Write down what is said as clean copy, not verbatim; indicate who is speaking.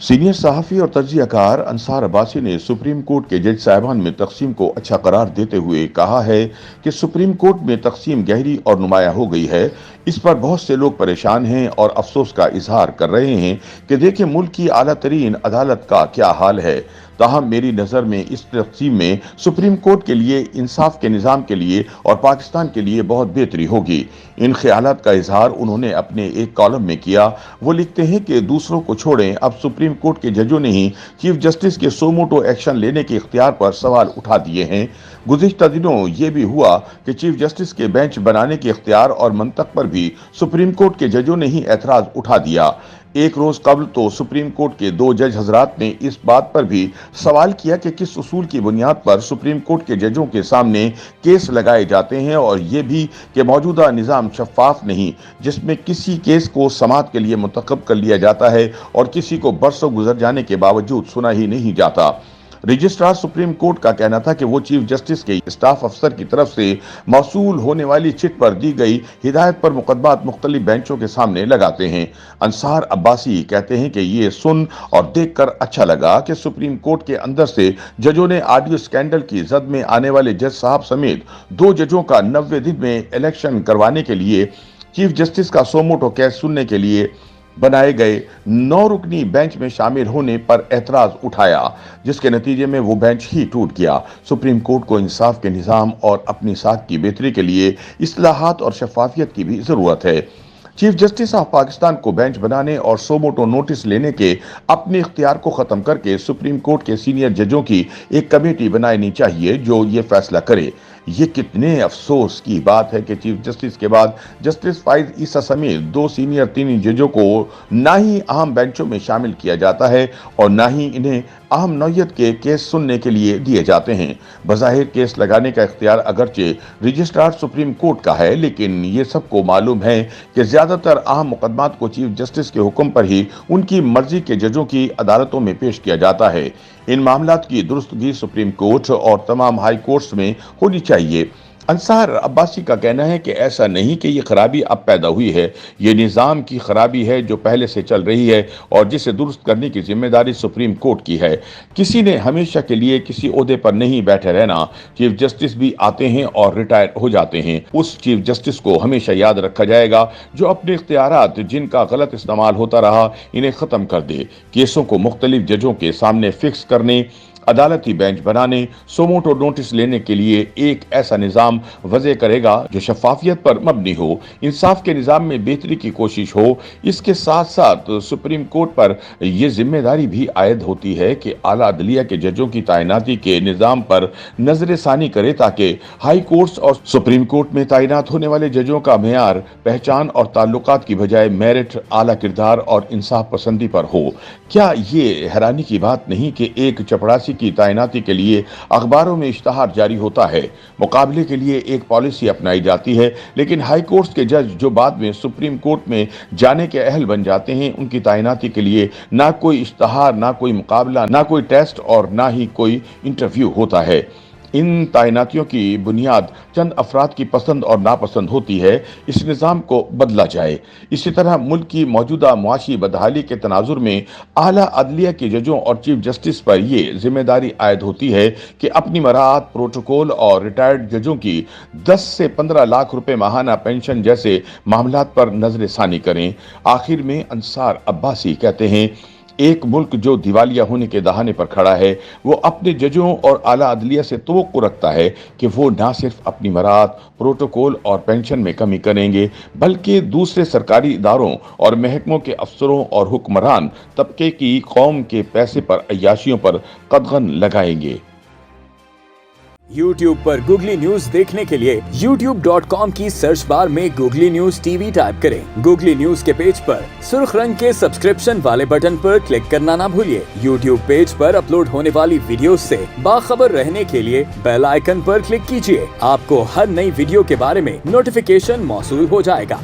Speaker 1: Senior सहाफ़ी और तज्ज़ियाकार अंसार अब्बासी ने सुप्रीम कोर्ट के जज साहिबान में तकसीम को अच्छा करार देते हुए कहा है कि सुप्रीम कोर्ट में तकसीम गहरी और नुमायां हो गई है। इस पर बहुत से लोग परेशान हैं और अफसोस का इजहार कर रहे हैं कि देखें मुल्क की आला तरीन अदालत का क्या हाल है। ताहम मेरी नज़र में इस तकसीम में सुप्रीम कोर्ट के लिए, इंसाफ के निज़ाम के लिए और पाकिस्तान के लिए बहुत बेहतरी होगी। इन ख्यालात का इजहार उन्होंने अपने एक कॉलम में किया। वो लिखते हैं कि दूसरों को छोड़ें, अब सुप्रीम कोर्ट के जजों ने ही चीफ जस्टिस के सोमोटो एक्शन लेने के इख्तियार पर सवाल उठा दिए हैं। गुज़िश्ता दिनों ये भी हुआ कि चीफ जस्टिस के बेंच बनाने के इख्तियार और मंतक पर भी सुप्रीम कोर्ट के जजों ने ही एतराज उठा दिया। एक रोज कबल तो सुप्रीम कोर्ट के दो जज हजरात ने इस बात पर भी सवाल किया कि किस उसूल की बुनियाद पर सुप्रीम कोर्ट के जजों के सामने केस लगाए जाते हैं, और ये भी कि मौजूदा निज़ाम शफाफ नहीं, जिसमें किसी केस को समाअत के लिए मुंतखब कर लिया जाता है और किसी को बरसों गुजर जाने के बावजूद सुना ही नहीं जाता। रजिस्ट्रार सुप्रीम कोर्ट का कहना था कि वो चीफ जस्टिस के स्टाफ अफसर की तरफ से मौसूल होने वाली चिट पर दी गई हिदायत पर मुकदमात मुख्तलिफ बेंचों के सामने लगाते हैं। अंसार अब्बासी कहते हैं कि ये सुन और देखकर अच्छा लगा कि सुप्रीम कोर्ट के अंदर से जजों ने ऑडियो स्कैंडल की जद में आने वाले जज साहब समेत दो जजों का 90 दिन में इलेक्शन करवाने के लिए चीफ जस्टिस का सोमोटो केस सुनने के लिए बनाए गए 9 रुकनी बेंच में शामिल होने पर एतराज उठाया, जिसके नतीजे में वो बेंच ही टूट गया। सुप्रीम कोर्ट को इंसाफ के निज़ाम और अपनी साख की बेहतरी के लिए इस्लाहात और शफाफियत की भी ज़रूरत है। चीफ जस्टिस ऑफ पाकिस्तान को बेंच बनाने और सोमोटो नोटिस लेने के अपने इख्तियार को ख़त्म करके सुप्रीम कोर्ट के सीनियर जजों की एक कमेटी बनानी चाहिए जो ये फैसला करे। ये कितने अफसोस की बात है कि चीफ जस्टिस के बाद जस्टिस फाइज ईसा समेत दो सीनियर तीन जजों को ना ही अहम बेंचों में शामिल किया जाता है और ना ही इन्हें अहम नौयत के केस सुनने के लिए दिए जाते हैं। बज़ाहिर केस लगाने का इख्तियार अगरचे रजिस्ट्रार सुप्रीम कोर्ट का है, लेकिन ये सबको मालूम है कि ज़्यादातर अहम मुकदमात को चीफ जस्टिस के हुक्म पर ही उनकी मर्जी के जजों की अदालतों में पेश किया जाता है। इन मामलात की दुरुस्तगी सुप्रीम कोर्ट और तमाम हाई कोर्ट्स में होनी चाहिए। अंसार अब्बासी का कहना है कि ऐसा नहीं कि ये खराबी अब पैदा हुई है, ये निज़ाम की खराबी है जो पहले से चल रही है और जिसे दुरुस्त करने की जिम्मेदारी सुप्रीम कोर्ट की है। किसी ने हमेशा के लिए किसी ओहदे पर नहीं बैठे रहना। चीफ जस्टिस भी आते हैं और रिटायर हो जाते हैं। उस चीफ जस्टिस को हमेशा याद रखा जाएगा जो अपने इख्तियारात जिनका गलत इस्तेमाल होता रहा इन्हें ख़त्म कर दे। केसों को मुख्तलिफ जजों के सामने फिक्स करने, अदालती बेंच बनाने, सोमोटो नोटिस लेने के लिए एक ऐसा निज़ाम वज़े करेगा जो शफाफियत पर मबनी हो, इंसाफ के निज़ाम में बेहतरी की कोशिश हो। इसके साथ साथ सुप्रीम कोर्ट पर यह जिम्मेदारी भी आयद होती है कि आला अदलिया के जजों की तैनाती के निज़ाम पर नजर सानी करे ताकि हाई कोर्ट्स और सुप्रीम कोर्ट में तैनात होने वाले जजों का मेयार पहचान और ताल्लुकात की बजाय मेरिट, आला किरदार और इंसाफ पसंदी पर हो। क्या ये हैरानी की बात नहीं कि एक चपड़ासी की तैनाती के लिए अखबारों में इश्तहार जारी होता है, मुकाबले के लिए एक पॉलिसी अपनाई जाती है, लेकिन हाई कोर्ट्स के जज जो बाद में सुप्रीम कोर्ट में जाने के अहल बन जाते हैं, उनकी तैनाती के लिए ना कोई इश्तहार, ना कोई मुकाबला, ना कोई टेस्ट और ना ही कोई इंटरव्यू होता है। इन तैनातियों की बुनियाद चंद अफराद की पसंद और नापसंद होती है। इस निज़ाम को बदला जाए। इसी तरह मुल्क की मौजूदा मुआशी बदहाली के तनाजुर में आला अदलिया के जजों और चीफ जस्टिस पर यह जिम्मेदारी आयद होती है कि अपनी मराहत, प्रोटोकॉल और रिटायर्ड जजों की 10 से 15 लाख रुपए माहाना पेंशन जैसे मामलात पर नजर सानी करें। आखिर में अंसार अब्बासी कहते हैं, एक मुल्क जो दिवालिया होने के दहाने पर खड़ा है वो अपने जजों और आला अदलिया से तवक्को रखता है कि वो ना सिर्फ अपनी मराहत, प्रोटोकॉल और पेंशन में कमी करेंगे बल्कि दूसरे सरकारी इदारों और महकमों के अफसरों और हुक्मरान तबके की कौम के पैसे पर अय्याशियों पर कदगन लगाएंगे।
Speaker 2: YouTube पर गूगली न्यूज देखने के लिए youtube.com की सर्च बार में गूगली न्यूज टीवी टाइप करें। गूगली न्यूज के पेज पर सुर्ख रंग के सब्सक्रिप्शन वाले बटन पर क्लिक करना ना भूलिए। YouTube पेज पर अपलोड होने वाली वीडियो से बाखबर रहने के लिए बेल आइकन पर क्लिक कीजिए। आपको हर नई वीडियो के बारे में नोटिफिकेशन मौसूल हो जाएगा।